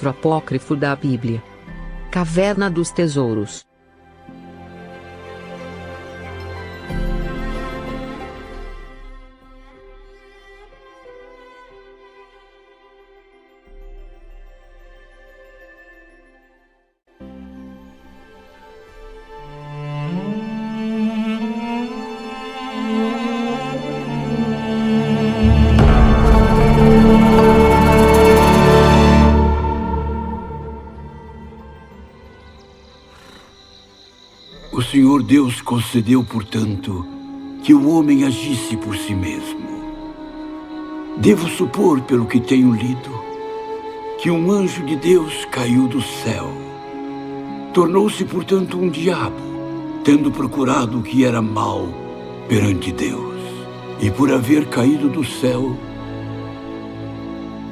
livro apócrifo da Bíblia. Caverna dos Tesouros. O Senhor Deus concedeu, portanto, que o homem agisse por si mesmo. Devo supor, pelo que tenho lido, que um anjo de Deus caiu do céu. Tornou-se, portanto, um diabo, tendo procurado o que era mal perante Deus. E por haver caído do céu,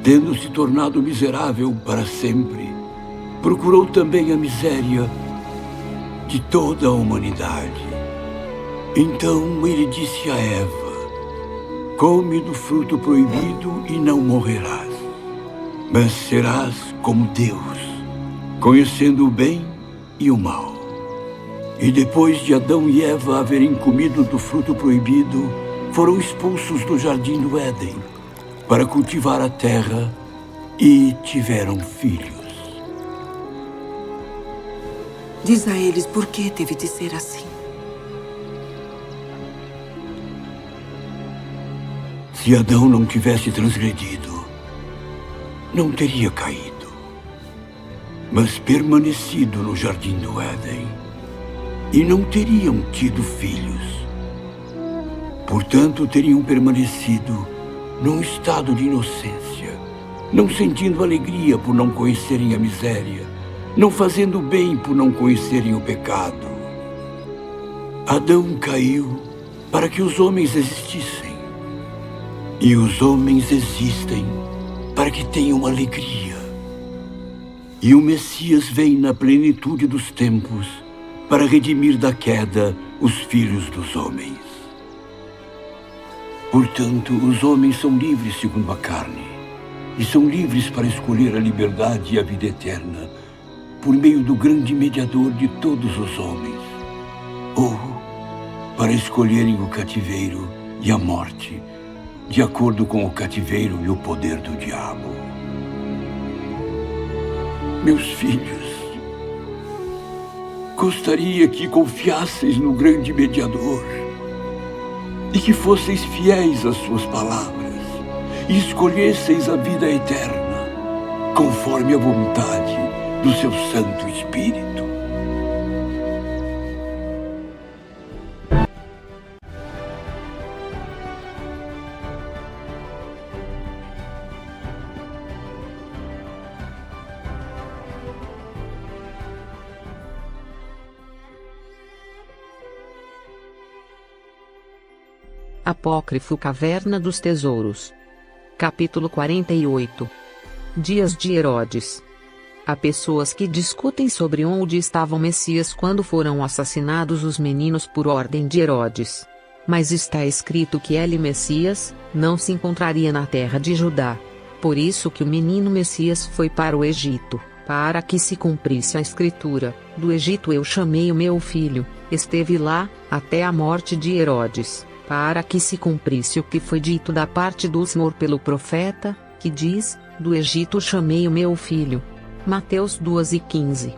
tendo se tornado miserável para sempre, procurou também a miséria de toda a humanidade. Então ele disse a Eva: come do fruto proibido e não morrerás, mas serás como Deus, conhecendo o bem e o mal. E depois de Adão e Eva haverem comido do fruto proibido, foram expulsos do jardim do Éden para cultivar a terra e tiveram filhos. Diz a eles por que teve de ser assim. Se Adão não tivesse transgredido, não teria caído, mas permanecido no jardim do Éden, e não teriam tido filhos. Portanto, teriam permanecido num estado de inocência, não sentindo alegria por não conhecerem a miséria, não fazendo bem por não conhecerem o pecado. Adão caiu para que os homens existissem. E os homens existem para que tenham alegria. E o Messias vem na plenitude dos tempos para redimir da queda os filhos dos homens. Portanto, os homens são livres segundo a carne, e são livres para escolher a liberdade e a vida eterna, por meio do grande mediador de todos os homens, ou para escolherem o cativeiro e a morte, de acordo com o cativeiro e o poder do diabo. Meus filhos, gostaria que confiasseis no grande mediador e que fosseis fiéis às suas palavras e escolhesseis a vida eterna, conforme a vontade do seu Santo Espírito. Apócrifo Caverna dos Tesouros. Capítulo 48. Dias de Herodes. Há pessoas que discutem sobre onde estava o Messias quando foram assassinados os meninos por ordem de Herodes. Mas está escrito que ele, Messias, não se encontraria na terra de Judá. Por isso que o menino Messias foi para o Egito, para que se cumprisse a escritura: do Egito eu chamei o meu filho. Esteve lá, até a morte de Herodes, para que se cumprisse o que foi dito da parte do Senhor pelo profeta, que diz: do Egito chamei o meu filho. Mateus 2:15.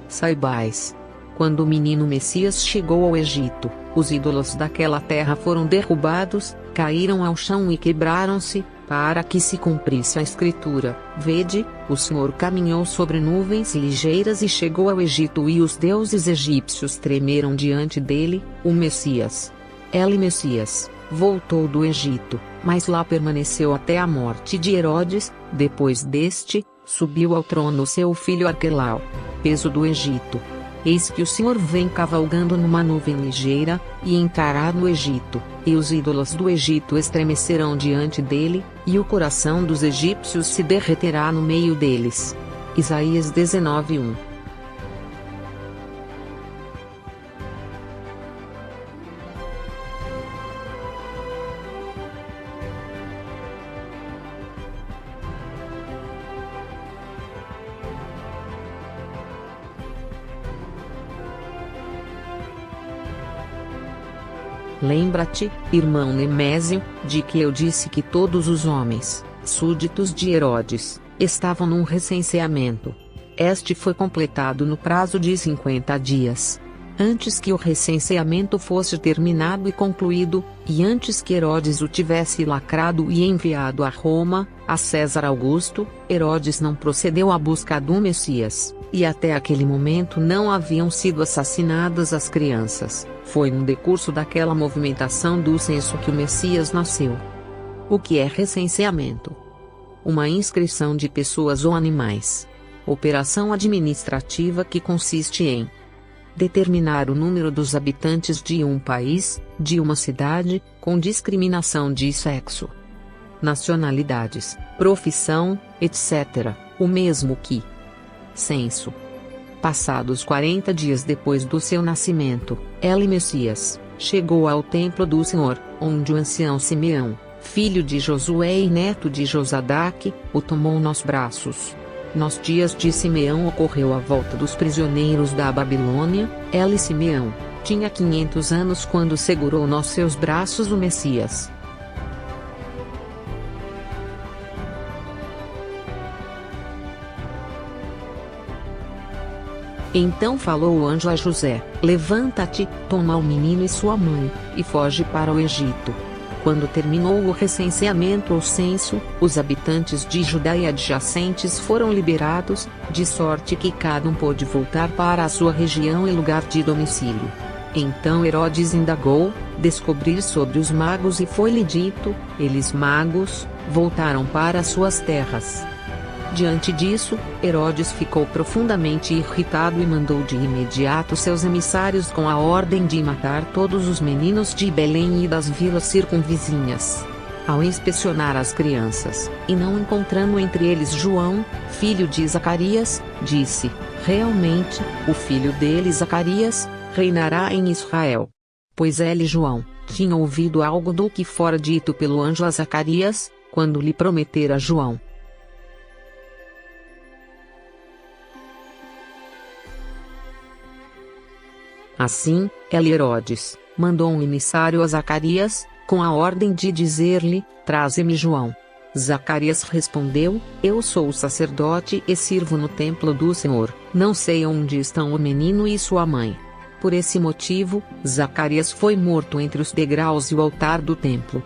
Saibais: quando o menino Messias chegou ao Egito, os ídolos daquela terra foram derrubados, caíram ao chão e quebraram-se, para que se cumprisse a escritura: vede, o Senhor caminhou sobre nuvens ligeiras e chegou ao Egito, e os deuses egípcios tremeram diante dele. O Messias, ele Messias, voltou do Egito, mas lá permaneceu até a morte de Herodes. Depois deste, subiu ao trono seu filho Arquelau, peso do Egito. Eis que o Senhor vem cavalgando numa nuvem ligeira, e entrará no Egito, e os ídolos do Egito estremecerão diante dele, e o coração dos egípcios se derreterá no meio deles. Isaías 19:1. Lembra-te, irmão Nemésio, de que eu disse que todos os homens, súditos de Herodes, estavam num recenseamento. Este foi completado no prazo de 50 dias. Antes que o recenseamento fosse terminado e concluído, e antes que Herodes o tivesse lacrado e enviado a Roma, a César Augusto, Herodes não procedeu à busca do Messias, e até aquele momento não haviam sido assassinadas as crianças. Foi no decurso daquela movimentação do censo que o Messias nasceu. O que é recenseamento? Uma inscrição de pessoas ou animais. Operação administrativa que consiste em determinar o número dos habitantes de um país, de uma cidade, com discriminação de sexo, nacionalidades, profissão, etc., o mesmo que censo. Passados 40 dias depois do seu nascimento, Ele Messias chegou ao templo do Senhor, onde o ancião Simeão, filho de Josué e neto de Josadaque, o tomou nos braços. Nos dias de Simeão ocorreu a volta dos prisioneiros da Babilônia. Ele Simeão tinha 500 anos quando segurou nos seus braços o Messias. Então falou o anjo a José: levanta-te, toma o menino e sua mãe, e foge para o Egito. Quando terminou o recenseamento ou censo, os habitantes de Judá e adjacentes foram liberados, de sorte que cada um pôde voltar para a sua região e lugar de domicílio. Então Herodes indagou, descobrir sobre os magos e foi-lhe dito: eles magos, voltaram para suas terras. Diante disso, Herodes ficou profundamente irritado e mandou de imediato seus emissários com a ordem de matar todos os meninos de Belém e das vilas circunvizinhas. Ao inspecionar as crianças, e não encontrando entre eles João, filho de Zacarias, disse: realmente, o filho dele Zacarias, reinará em Israel. Pois ele João tinha ouvido algo do que fora dito pelo anjo a Zacarias, quando lhe prometera João. Assim, Herodes mandou um emissário a Zacarias, com a ordem de dizer-lhe: traze-me João. Zacarias respondeu: eu sou o sacerdote e sirvo no templo do Senhor, não sei onde estão o menino e sua mãe. Por esse motivo, Zacarias foi morto entre os degraus e o altar do templo.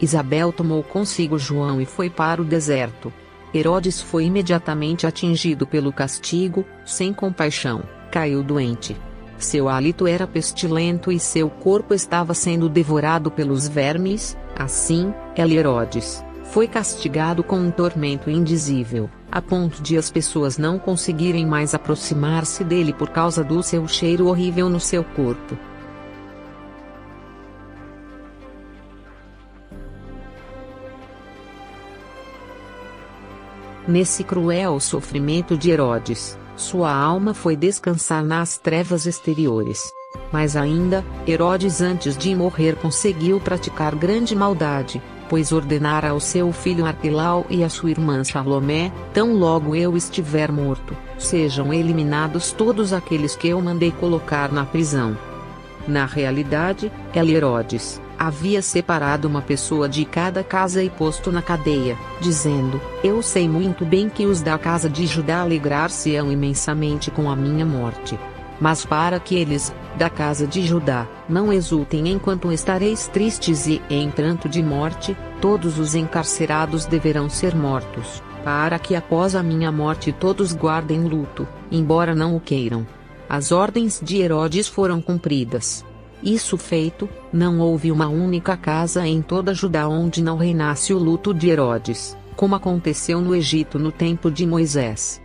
Isabel tomou consigo João e foi para o deserto. Herodes foi imediatamente atingido pelo castigo, sem compaixão, caiu doente. Seu hálito era pestilento e seu corpo estava sendo devorado pelos vermes. Assim, Herodes foi castigado com um tormento indizível, a ponto de as pessoas não conseguirem mais aproximar-se dele por causa do seu cheiro horrível no seu corpo. Nesse cruel sofrimento de Herodes, sua alma foi descansar nas trevas exteriores. Mas ainda, Herodes antes de morrer conseguiu praticar grande maldade, pois ordenara ao seu filho Arquelau e à sua irmã Salomé: tão logo eu estiver morto, sejam eliminados todos aqueles que eu mandei colocar na prisão. Na realidade, Herodes havia separado uma pessoa de cada casa e posto na cadeia, dizendo: eu sei muito bem que os da casa de Judá alegrar-se-ão imensamente com a minha morte. Mas para que eles, da casa de Judá, não exultem enquanto estareis tristes e em pranto de morte, todos os encarcerados deverão ser mortos, para que após a minha morte todos guardem luto, embora não o queiram. As ordens de Herodes foram cumpridas. Isso feito, não houve uma única casa em toda Judá onde não reinasse o luto de Herodes, como aconteceu no Egito no tempo de Moisés.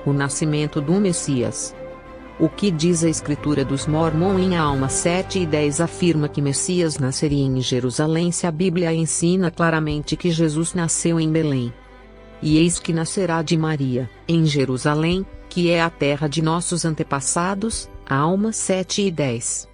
O nascimento do Messias. O que diz a Escritura dos Mormons em Alma 7:10 afirma que Messias nasceria em Jerusalém, se a Bíblia ensina claramente que Jesus nasceu em Belém. E eis que nascerá de Maria, em Jerusalém, que é a terra de nossos antepassados, Alma 7:10.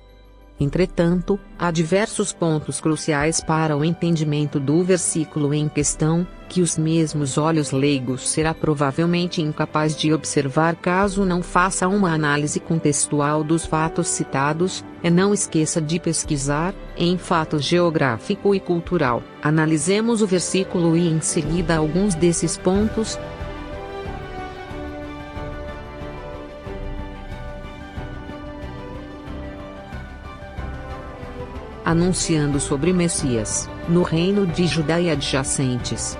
Entretanto, há diversos pontos cruciais para o entendimento do versículo em questão, que os mesmos olhos leigos será provavelmente incapaz de observar caso não faça uma análise contextual dos fatos citados. Não esqueça de pesquisar, em fato geográfico e cultural. Analisemos o versículo e em seguida alguns desses pontos. Anunciando sobre Messias, no reino de Judá e adjacentes.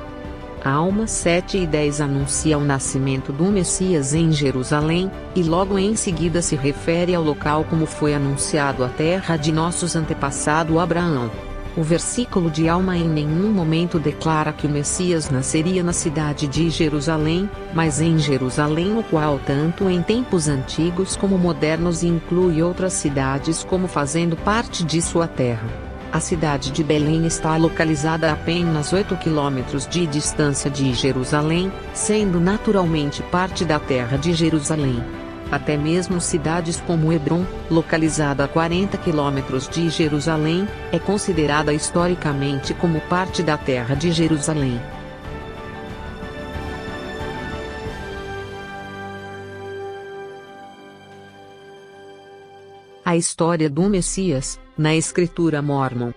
Almas 7 e 10 anuncia o nascimento do Messias em Jerusalém, e logo em seguida se refere ao local como foi anunciado a terra de nossos antepassado Abraão. O versículo de Alma em nenhum momento declara que o Messias nasceria na cidade de Jerusalém, mas em Jerusalém, o qual tanto em tempos antigos como modernos inclui outras cidades como fazendo parte de sua terra. A cidade de Belém está localizada a apenas 8 quilômetros de distância de Jerusalém, sendo naturalmente parte da terra de Jerusalém. Até mesmo cidades como Hebrom, localizada a 40 quilômetros de Jerusalém, é considerada historicamente como parte da terra de Jerusalém. A história do Messias, na Escritura Mórmon.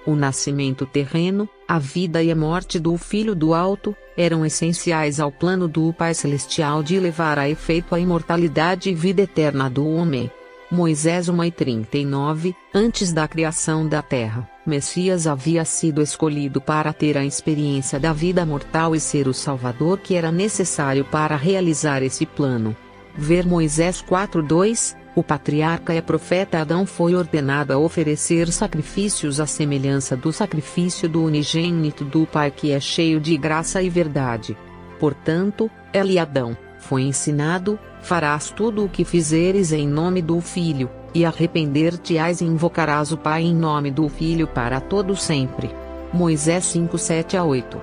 O nascimento terreno, a vida e a morte do Filho do Alto, eram essenciais ao plano do Pai Celestial de levar a efeito a imortalidade e vida eterna do homem. Moisés 1:39, antes da criação da terra, Messias havia sido escolhido para ter a experiência da vida mortal e ser o Salvador que era necessário para realizar esse plano. Ver Moisés 4:2. O patriarca e profeta Adão foi ordenado a oferecer sacrifícios à semelhança do sacrifício do unigênito do Pai que é cheio de graça e verdade. Portanto, ele Adão, foi ensinado, farás tudo o que fizeres em nome do Filho, e arrepender-te-ás e invocarás o Pai em nome do Filho para todo sempre. Moisés 5:7-8.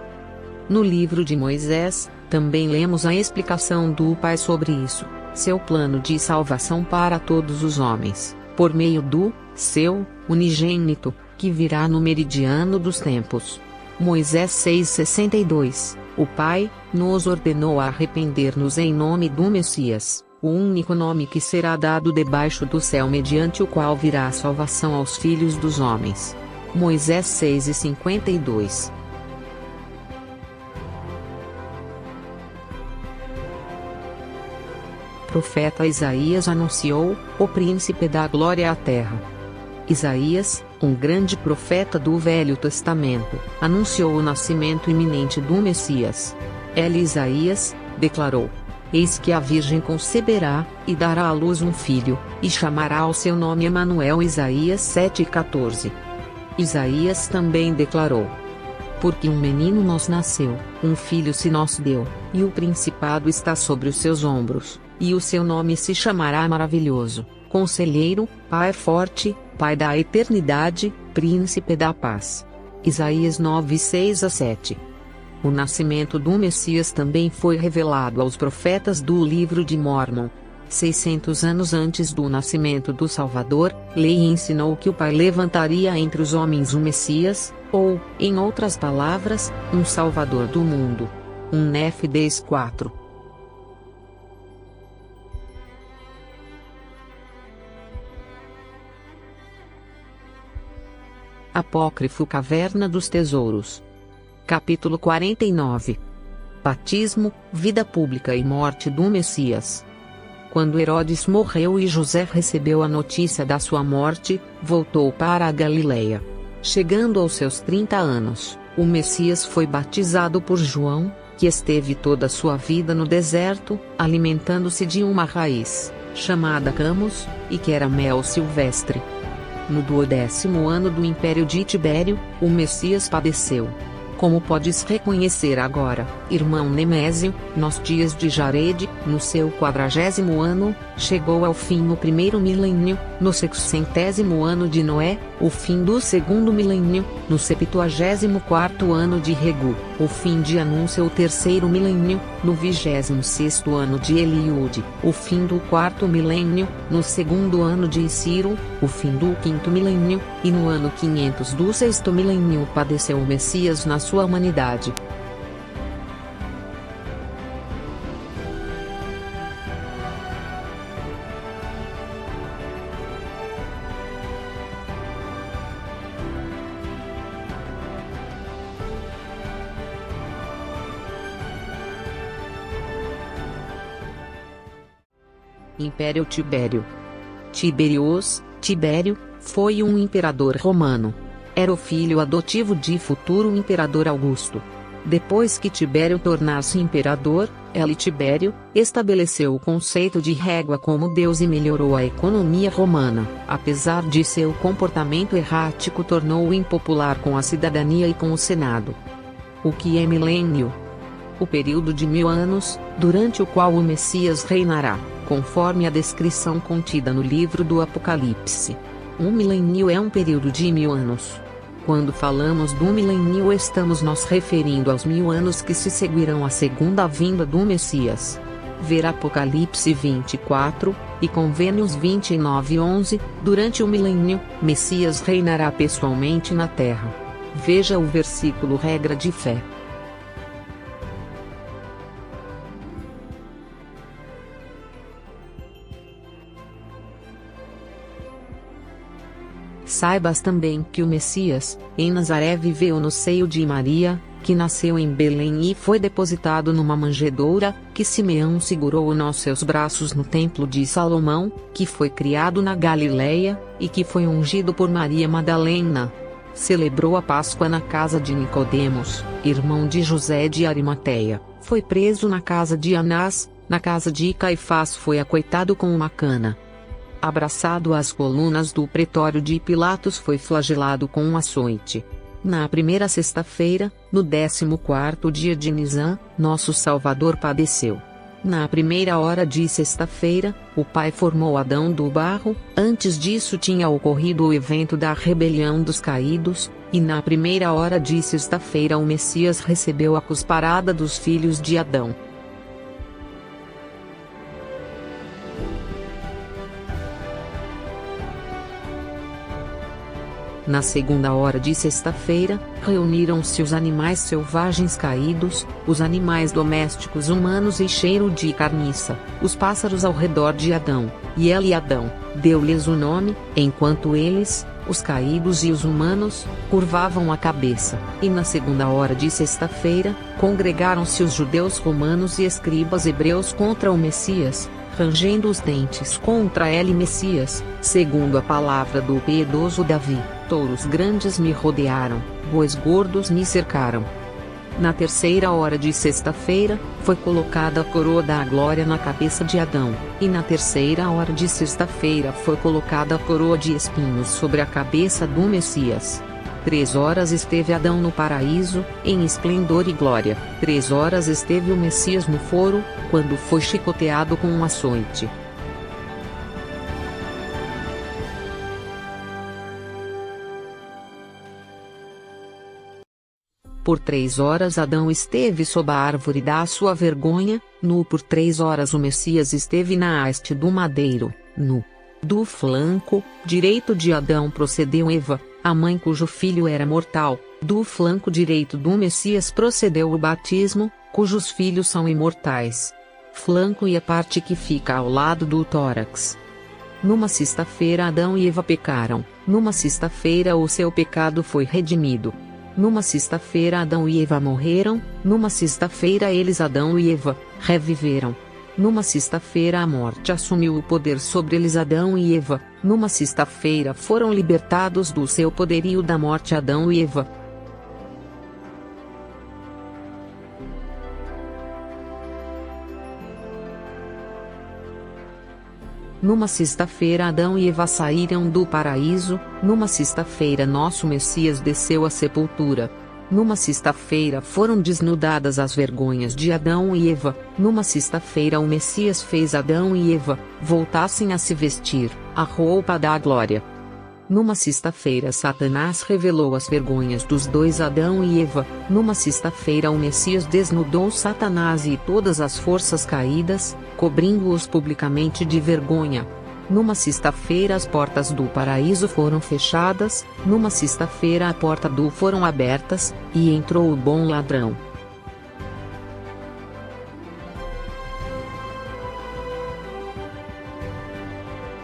No livro de Moisés, também lemos a explicação do Pai sobre isso. Seu plano de salvação para todos os homens, por meio do seu unigênito, que virá no meridiano dos tempos. Moisés 6:62. O Pai nos ordenou a arrepender-nos em nome do Messias, o único nome que será dado debaixo do céu mediante o qual virá a salvação aos filhos dos homens. Moisés 6:52. Profeta Isaías anunciou, o príncipe da glória à terra. Isaías, um grande profeta do Velho Testamento, anunciou o nascimento iminente do Messias. Ele Isaías, declarou: Eis que a Virgem conceberá, e dará à luz um filho, e chamará o seu nome Emanuel. Isaías 7:14. Isaías também declarou: Porque um menino nos nasceu, um filho se nos deu, e o principado está sobre os seus ombros. E o seu nome se chamará Maravilhoso, Conselheiro, Pai Forte, Pai da Eternidade, Príncipe da Paz. Isaías 9:6-7. O nascimento do Messias também foi revelado aos profetas do livro de Mórmon. 600 anos antes do nascimento do Salvador, Lei ensinou que o Pai levantaria entre os homens um Messias, ou, em outras palavras, um Salvador do mundo. 1 Nefs 4. Apócrifo Caverna dos Tesouros. Capítulo 49. Batismo, vida pública e morte do Messias. Quando Herodes morreu e José recebeu a notícia da sua morte, voltou para a Galileia. Chegando aos seus 30 anos, o Messias foi batizado por João, que esteve toda a sua vida no deserto, alimentando-se de uma raiz, chamada Camus, e que era mel silvestre. No 12º ano do império de Tibério, o Messias padeceu. Como podes reconhecer agora, irmão Nemésio, nos dias de Jarede, no seu 40º ano, chegou ao fim o primeiro milênio, no 600º ano de Noé, o fim do segundo milênio, no 74º ano de Regu. o fim de Anúncio o terceiro milênio, no 26º ano de Eliude, o fim do quarto milênio, no segundo ano de Ciro, o fim do quinto milênio, e no ano 500 do sexto milênio padeceu o Messias na sua humanidade. Império Tibério. Tibério, foi um imperador romano. Era o filho adotivo de futuro imperador Augusto. Depois que Tibério tornar-se imperador, ele Tibério, estabeleceu o conceito de régua como deus e melhorou a economia romana. Apesar de seu comportamento errático, tornou-o impopular com a cidadania e com o Senado. O que é milênio? O período de 1000 anos, durante o qual o Messias reinará, conforme a descrição contida no livro do Apocalipse. Um milênio é um período de 1000 anos. Quando falamos do milênio, estamos nos referindo aos 1000 anos que se seguirão à segunda vinda do Messias. Ver Apocalipse 24, e Convênios 29:11, durante o milênio, Messias reinará pessoalmente na terra. Veja o versículo Regra de Fé. Saibas também que o Messias, em Nazaré, viveu no seio de Maria, que nasceu em Belém e foi depositado numa manjedoura, que Simeão segurou nos seus braços no templo de Salomão, que foi criado na Galileia, e que foi ungido por Maria Madalena. Celebrou a Páscoa na casa de Nicodemos, irmão de José de Arimateia, foi preso na casa de Anás, na casa de Caifás foi açoitado com uma cana. Abraçado às colunas do pretório de Pilatos, foi flagelado com um açoite. Na primeira sexta-feira, no 14º dia de Nisã, nosso Salvador padeceu. Na primeira hora de sexta-feira, o Pai formou Adão do barro. Antes disso tinha ocorrido o evento da rebelião dos caídos, e na primeira hora de sexta-feira o Messias recebeu a cusparada dos filhos de Adão. Na segunda hora de sexta-feira, reuniram-se os animais selvagens caídos, os animais domésticos humanos e cheiro de carniça, os pássaros ao redor de Adão, e ele Adão, deu-lhes o nome, enquanto eles, os caídos e os humanos, curvavam a cabeça. E na segunda hora de sexta-feira, congregaram-se os judeus romanos e escribas hebreus contra o Messias, rangendo os dentes contra ele Messias, segundo a palavra do piedoso Davi. Touros grandes me rodearam, bois gordos me cercaram. Na terceira hora de sexta-feira, foi colocada a coroa da glória na cabeça de Adão, e na terceira hora de sexta-feira foi colocada a coroa de espinhos sobre a cabeça do Messias. 3 horas esteve Adão no paraíso, em esplendor e glória. 3 horas esteve o Messias no foro, quando foi chicoteado com um açoite. Por 3 horas Adão esteve sob a árvore da sua vergonha, nu por 3 horas o Messias esteve na haste do madeiro, nu. Do flanco direito de Adão procedeu Eva, a mãe cujo filho era mortal. Do flanco direito do Messias procedeu o batismo, cujos filhos são imortais. Flanco e a parte que fica ao lado do tórax. Numa sexta-feira Adão e Eva pecaram, numa sexta-feira o seu pecado foi redimido. Numa sexta-feira Adão e Eva morreram, numa sexta-feira eles Adão e Eva, reviveram. Numa sexta-feira a morte assumiu o poder sobre eles Adão e Eva, numa sexta-feira foram libertados do seu poderio da morte Adão e Eva. Numa sexta-feira Adão e Eva saíram do paraíso, numa sexta-feira nosso Messias desceu à sepultura. Numa sexta-feira foram desnudadas as vergonhas de Adão e Eva, numa sexta-feira o Messias fez Adão e Eva voltassem a se vestir, a roupa da glória. Numa sexta-feira Satanás revelou as vergonhas dos dois Adão e Eva. Numa sexta-feira o Messias desnudou Satanás e todas as forças caídas, cobrindo-os publicamente de vergonha. Numa sexta-feira as portas do paraíso foram fechadas, numa sexta-feira a porta do foram abertas, e entrou o bom ladrão.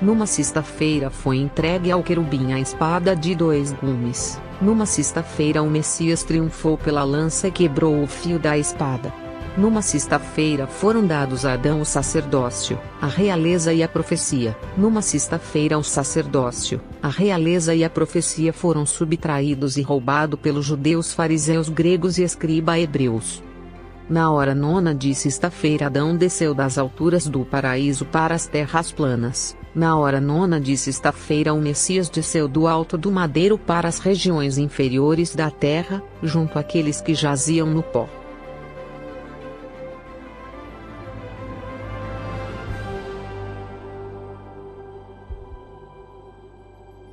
Numa sexta-feira foi entregue ao querubim a espada de 2 gumes. Numa sexta-feira o Messias triunfou pela lança e quebrou o fio da espada. Numa sexta-feira foram dados a Adão o sacerdócio, a realeza e a profecia. Numa sexta-feira o sacerdócio, a realeza e a profecia foram subtraídos e roubados pelos judeus, fariseus, gregos e escriba hebreus. Na hora nona de sexta-feira Adão desceu das alturas do paraíso para as terras planas. Na hora nona de sexta-feira o Messias desceu do alto do madeiro para as regiões inferiores da terra, junto àqueles que jaziam no pó.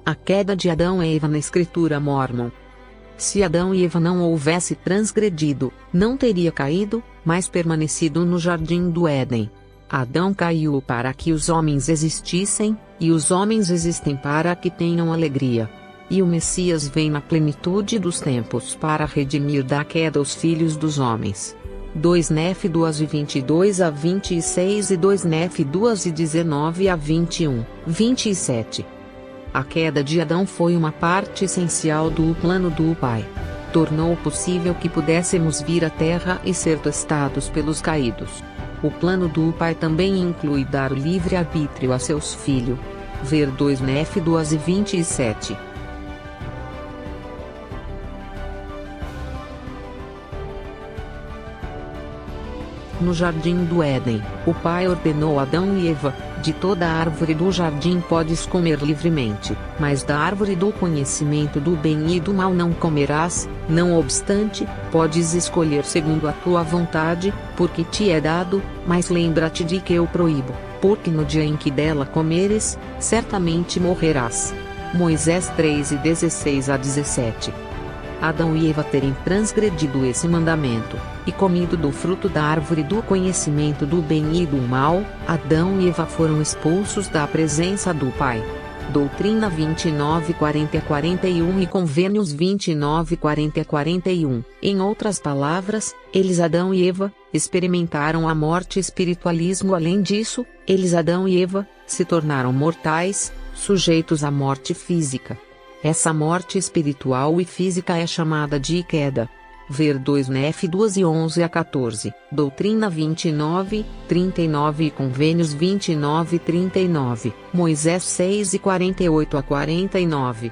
A queda de Adão e Eva na Escritura Mórmon. Se Adão e Eva não houvesse transgredido, não teria caído, mas permanecido no jardim do Éden. Adão caiu para que os homens existissem, e os homens existem para que tenham alegria. E o Messias vem na plenitude dos tempos para redimir da queda os filhos dos homens. 2 Nef 2:22 a 26 e 2 Nef 2:19 a 21, 27. A queda de Adão foi uma parte essencial do plano do Pai. Tornou possível que pudéssemos vir à Terra e ser testados pelos caídos. O plano do Pai também inclui dar o livre-arbítrio a seus filhos. Ver 2 Nef 2:27. No jardim do Éden, o Pai ordenou a Adão e Eva: de toda a árvore do jardim podes comer livremente, mas da árvore do conhecimento do bem e do mal não comerás. Não obstante, podes escolher segundo a tua vontade, porque te é dado, mas lembra-te de que eu proíbo, porque no dia em que dela comeres, certamente morrerás. Moisés 3:16 a 17. Adão e Eva terem transgredido esse mandamento, e comido do fruto da árvore do conhecimento do bem e do mal, Adão e Eva foram expulsos da presença do Pai. Doutrina 29:40 a 41 e Convênios 29:40 a 41. Em outras palavras, eles Adão e Eva, experimentaram a morte. Espiritualismo. Além disso, eles Adão e Eva, se tornaram mortais, sujeitos à morte física. Essa morte espiritual e física é chamada de queda. Ver 2 Nef 2:11 a 14, Doutrina 29:39 e Convênios 29:39, Moisés 6:48 a 49.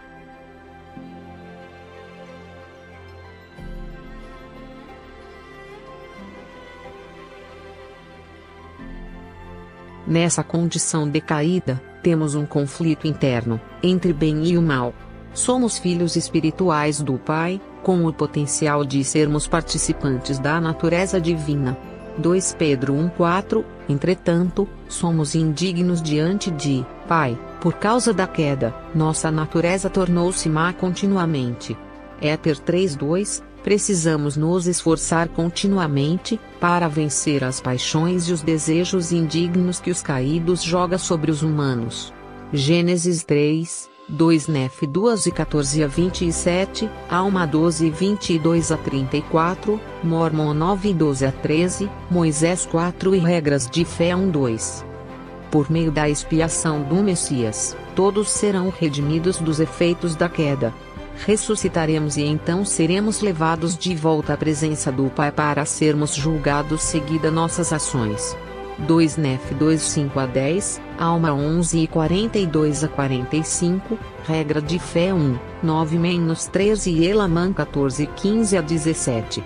Nessa condição decaída, temos um conflito interno, entre bem e o mal. Somos filhos espirituais do Pai, com o potencial de sermos participantes da natureza divina. 2 Pedro 1:4. Entretanto, somos indignos diante de Pai, por causa da queda, nossa natureza tornou-se má continuamente. Éter 3:2. Precisamos nos esforçar continuamente, para vencer as paixões e os desejos indignos que os caídos jogam sobre os humanos. Gênesis 3, 2 Nef 2:14 a 27, Alma 12:22 a 34, Mórmon 9:12 a 13, Moisés 4 e Regras de Fé 1:2. Por meio da expiação do Messias, todos serão redimidos dos efeitos da queda. Ressuscitaremos e então seremos levados de volta à presença do Pai para sermos julgados seguida nossas ações. 2 Nef 2:5 a 10, Alma 11:42 a 45, Regra de Fé 1, 9-13 e Elamã 14:15 a 17.